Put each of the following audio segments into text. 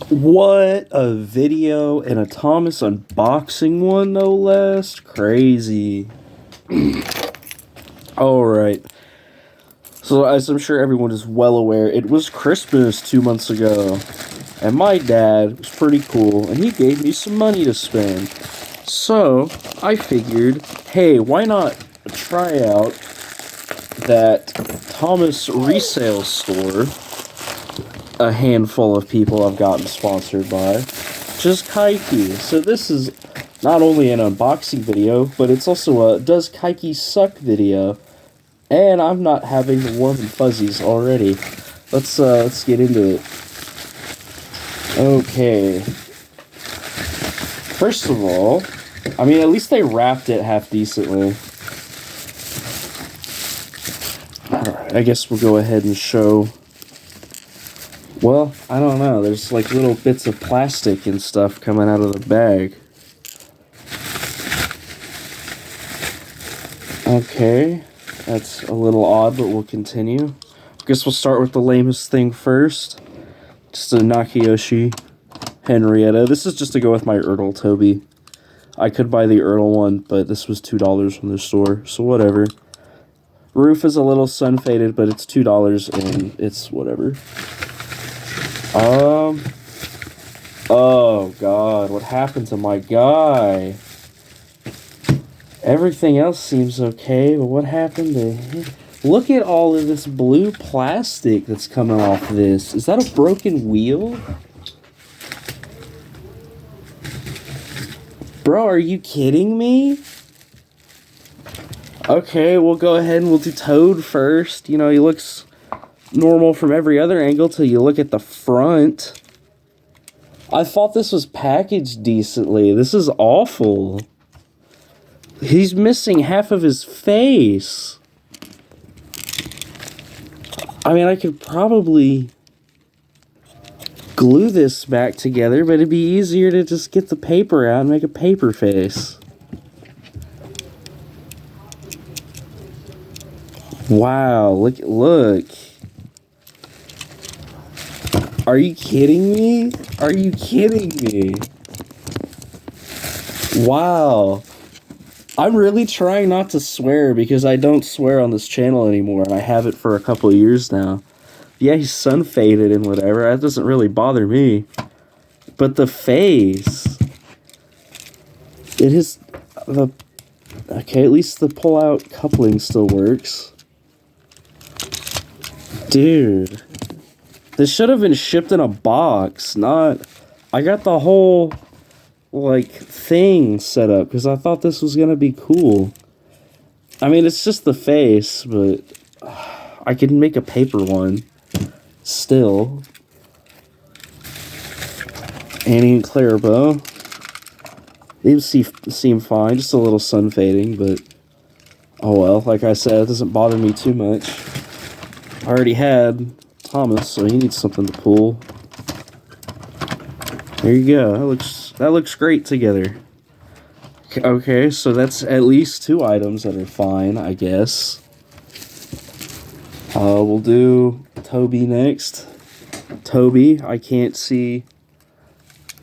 What? A video and a Thomas unboxing one, no less? Crazy. Alright. So, as I'm sure everyone is well aware, it was Christmas 2 months ago. And my dad was pretty cool, and he gave me some money to spend. So, I figured, hey, why not try out that Thomas resale store a handful of people I've gotten sponsored by, just Kaiki. So this is not only an unboxing video, but it's also a Does Kaiki Suck video. And I'm not having the warm and fuzzies already. Let's get into it. Okay. First of all, I mean, at least they wrapped it half decently. Alright, I guess we'll go ahead and show. Well, I don't know. There's like little bits of plastic and stuff coming out of the bag. Okay, that's a little odd, but we'll continue. I guess we'll start with the lamest thing first. Just a Nakayoshi Henrietta. This is just to go with my Ertl Toby. I could buy the Ertl one, but this was $2 from the store, so whatever. Roof is a little sun-faded, but it's $2 and it's whatever. Oh god, what happened to my guy? Everything else seems okay, but what happened to him? Look at all of this blue plastic that's coming off this. Is that a broken wheel? Bro, are you kidding me? Okay, we'll go ahead and we'll do Toad first. You know, he looks normal from every other angle till you look at the front. I thought this was packaged decently. This is awful. He's missing half of his face. I mean, I could probably glue this back together, but it'd be easier to just get the paper out and make a paper face. Wow, look. Are you kidding me? Are you kidding me? Wow. I'm really trying not to swear because I don't swear on this channel anymore, and I have it for a couple of years now. Yeah, he's sun-faded and whatever. That doesn't really bother me. But the face... It is... Okay, at least the pull-out coupling still works. Dude. This should have been shipped in a box, not... I got the whole, like, thing set up, because I thought this was gonna be cool. I mean, it's just the face, but... I can make a paper one. Still. Annie and Clarabelle. These seem fine, just a little sun fading, but... Oh well, like I said, it doesn't bother me too much. I already had Thomas, so he needs something to pull. There you go. That looks great together. Okay, so that's at least 2 items that are fine, I guess. We'll do Toby next. Toby, I can't see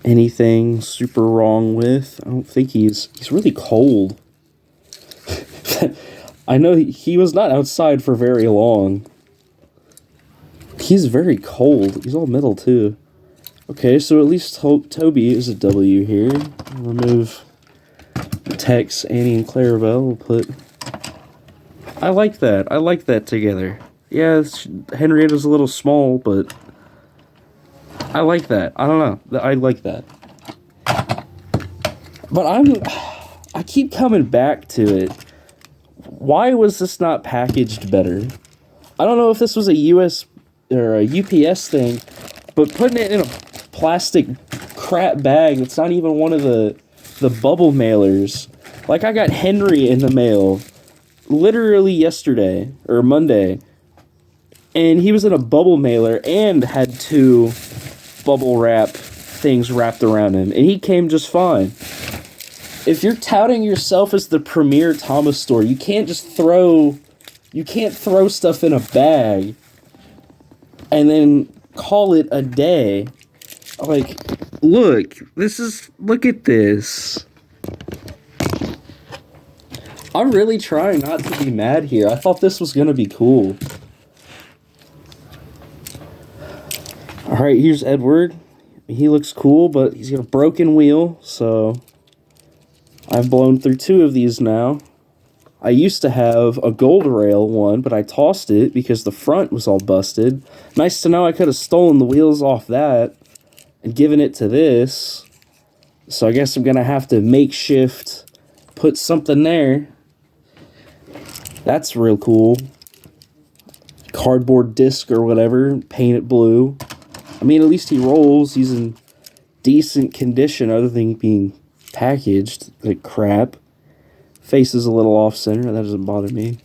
anything super wrong with. I don't think he's really cold. I know he was not outside for very long. He's very cold. He's all metal, too. Okay, so at least Toby is a W here. Remove Tex, Annie, and Clarabelle. We'll put... I like that. I like that together. Yeah, Henrietta's a little small, but... I like that. I don't know. I like that. But I keep coming back to it. Why was this not packaged better? I don't know if this was a US or a UPS thing, but putting it in a plastic crap bag that's not even one of the bubble mailers. Like, I got Henry in the mail literally yesterday or Monday, and he was in a bubble mailer and had 2 bubble wrap things wrapped around him, and he came just fine. If you're touting yourself as the premier Thomas store, you can't throw stuff in a bag and then call it a day Like, look, look at this. I'm really trying not to be mad here. I thought this was gonna be cool. Alright, here's Edward. He looks cool, but he's got a broken wheel, so I've blown through 2 of these now. I used to have a gold rail one, but I tossed it because the front was all busted. Nice to know I could have stolen the wheels off that and given it to this. So I guess I'm gonna have to makeshift put something there. That's real cool. Cardboard disc or whatever, paint it blue. I mean, at least he rolls. He's in decent condition other than being packaged like crap. Face is a little off-center. That doesn't bother me.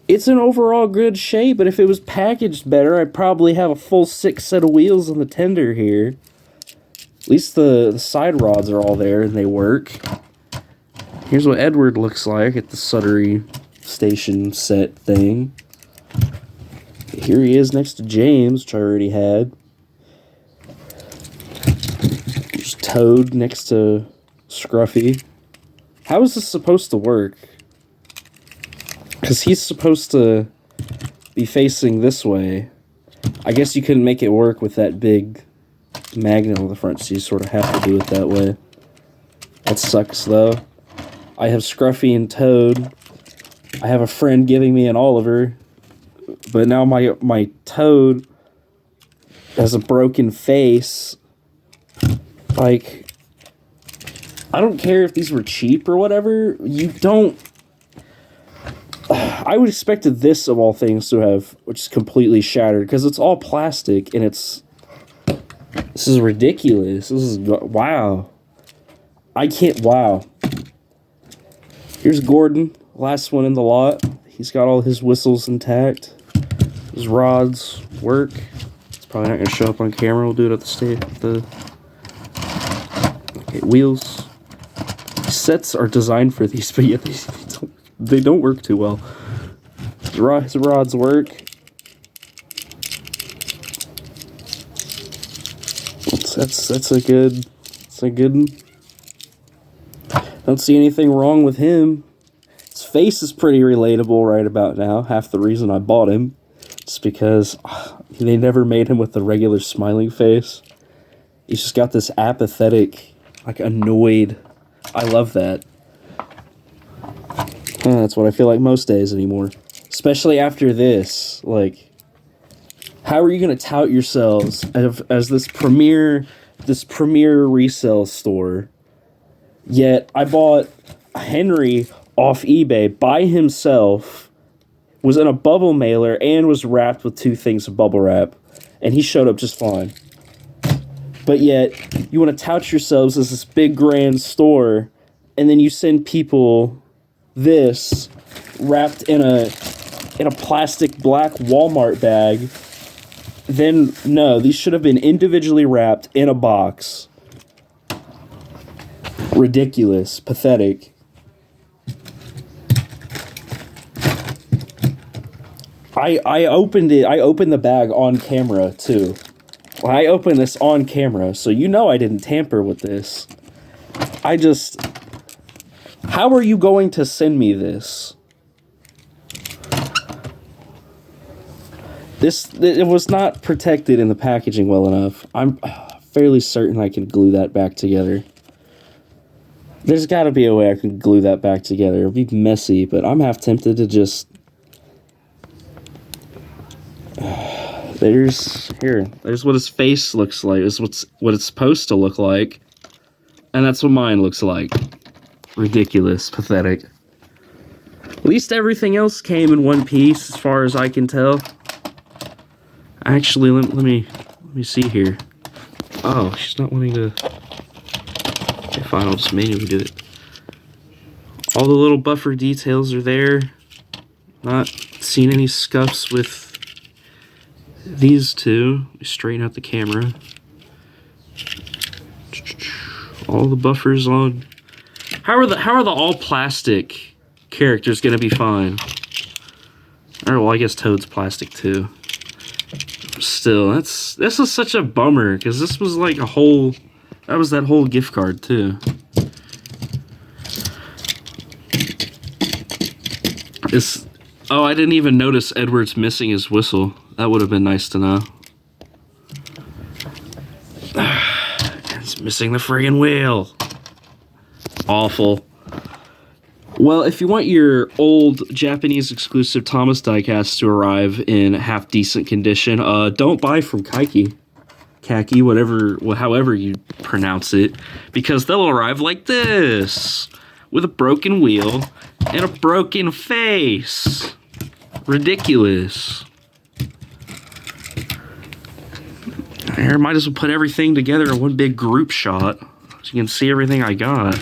It's in overall good shape, but if it was packaged better, I'd probably have a full 6 set of wheels on the tender here. At least the side rods are all there and they work. Here's what Edward looks like at the Suttery station set thing. Here he is next to James, which I already had. There's Toad next to Scruffy. How is this supposed to work? Because he's supposed to be facing this way. I guess you couldn't make it work with that big magnet on the front, so you sort of have to do it that way. That sucks, though. I have Scruffy and Toad. I have a friend giving me an Oliver. But now my Toad has a broken face. Like, I don't care if these were cheap or whatever. You don't... I would expected this, of all things, to have just completely shattered. Because it's all plastic, and it's... This is ridiculous. This is... Wow. I can't... Wow. Here's Gordon. Last one in the lot. He's got all his whistles intact. His rods work. It's probably not going to show up on camera. We'll do it at the state. Okay, wheels. Sets are designed for these, but yet they don't work too well. His rods work. That's a good. Don't see anything wrong with him. His face is pretty relatable right about now. Half the reason I bought him. Just because they never made him with the regular smiling face. He's just got this apathetic, like, annoyed. I love that. That's what I feel like most days anymore. Especially after this. Like, how are you going to tout yourselves as this premier resale store? Yet, I bought Henry off eBay by himself, was in a bubble mailer, and was wrapped with 2 things of bubble wrap. And he showed up just fine. But yet, you want to tout yourselves as this big grand store, and then you send people this wrapped in a plastic black Walmart bag. Then, no, these should have been individually wrapped in a box. Ridiculous. Pathetic. I opened the bag on camera, too. Well, I opened this on camera, so you know I didn't tamper with this. How are you going to send me this? It was not protected in the packaging well enough. I'm fairly certain I can glue that back together. There's got to be a way I can glue that back together. It'll be messy, but I'm half tempted to just... There's what his face looks like. This is what it's supposed to look like. And that's what mine looks like. Ridiculous. Pathetic. At least everything else came in one piece, as far as I can tell. Actually, let me see here. Oh, she's not wanting to... Okay, fine, I'll just manually do it. All the little buffer details are there. Not seen any scuffs with these two. Straighten out the camera. All the buffers on. How are the all plastic characters gonna be fine? Alright, well, I guess Toad's plastic too. Still, this is such a bummer because this was like that was that whole gift card too. I didn't even notice Edward's missing his whistle. That would have been nice to know. He's missing the friggin' wheel. Awful. Well, if you want your old Japanese exclusive Thomas diecast to arrive in half-decent condition, don't buy from Kaki, however you pronounce it, because they'll arrive like this, with a broken wheel and a broken face. Ridiculous. I might as well put everything together in one big group shot, so you can see everything I got.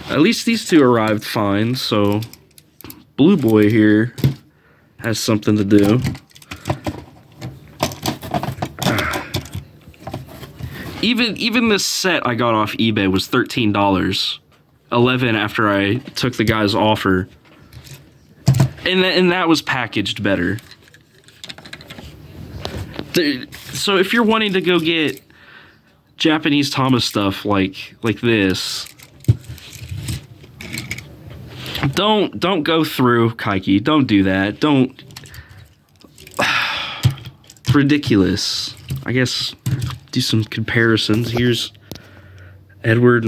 At least these two arrived fine, so Blue Boy here has something to do. Even this set I got off eBay was $13. $11 after I took the guy's offer. And that was packaged better. So if you're wanting to go get Japanese Thomas stuff like this, don't go through Kaki. Don't do that. Don't. It's ridiculous. I guess do some comparisons. Here's Edward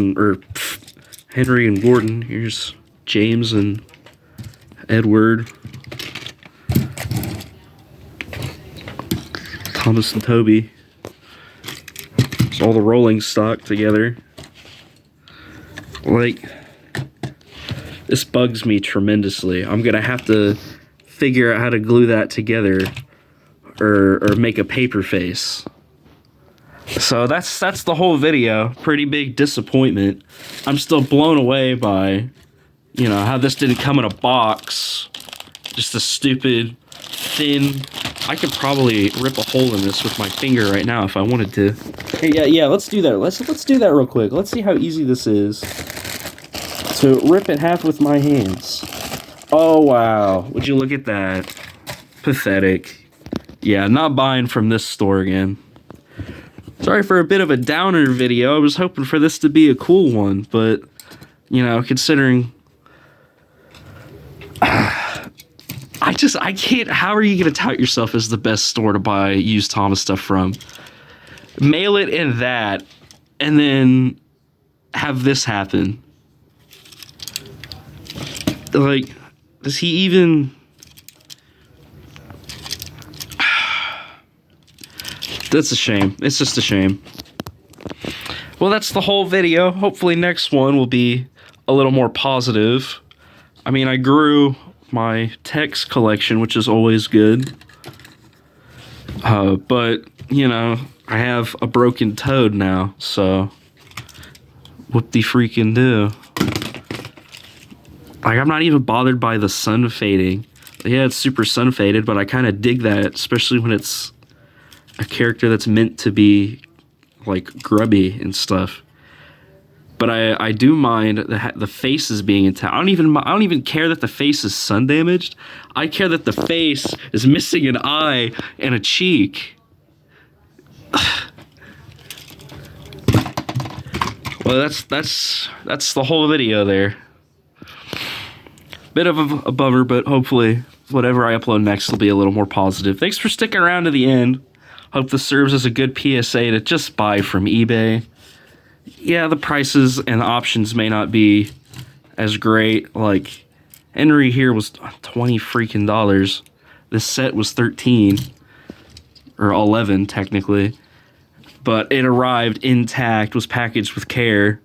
Henry and Gordon. Here's James and Edward. Thomas and Toby. It's all the rolling stock together. Like, this bugs me tremendously. I'm gonna have to figure out how to glue that together or make a paper face. So that's the whole video. Pretty big disappointment. I'm still blown away by, how this didn't come in a box. Just a stupid, thin... I could probably rip a hole in this with my finger right now if I wanted to. Hey, yeah, let's do that. Let's do that real quick. Let's see how easy this is to rip in half with my hands. Oh, wow. Would you look at that? Pathetic. Yeah, not buying from this store again. Sorry for a bit of a downer video. I was hoping for this to be a cool one, but, considering... I can't... How are you going to tout yourself as the best store to buy used Thomas stuff from? Mail it in that, and then have this happen. Like, does he even... That's a shame. It's just a shame. Well, that's the whole video. Hopefully next one will be a little more positive. I mean, I grew my text collection, which is always good. But, I have a broken Toad now, so whoop-de-freaking do. Like, I'm not even bothered by the sun fading. Yeah, it's super sun faded, but I kind of dig that, especially when it's a character that's meant to be, like, grubby and stuff. But I do mind the faces being intact. I don't even care that the face is sun damaged. I care that the face is missing an eye and a cheek. Well, that's the whole video there. Bit of a bummer, but hopefully whatever I upload next will be a little more positive. Thanks for sticking around to the end. Hope this serves as a good PSA to just buy from eBay. Yeah, the prices and the options may not be as great. Like, Henry here was $20 freaking. This set was $13 or $11 technically, but it arrived intact, was packaged with care.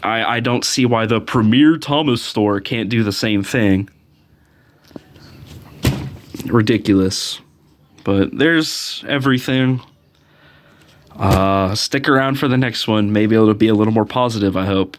I don't see why the Premier Thomas store can't do the same thing. Ridiculous. But there's everything. Stick around for the next one. Maybe it'll be a little more positive, I hope.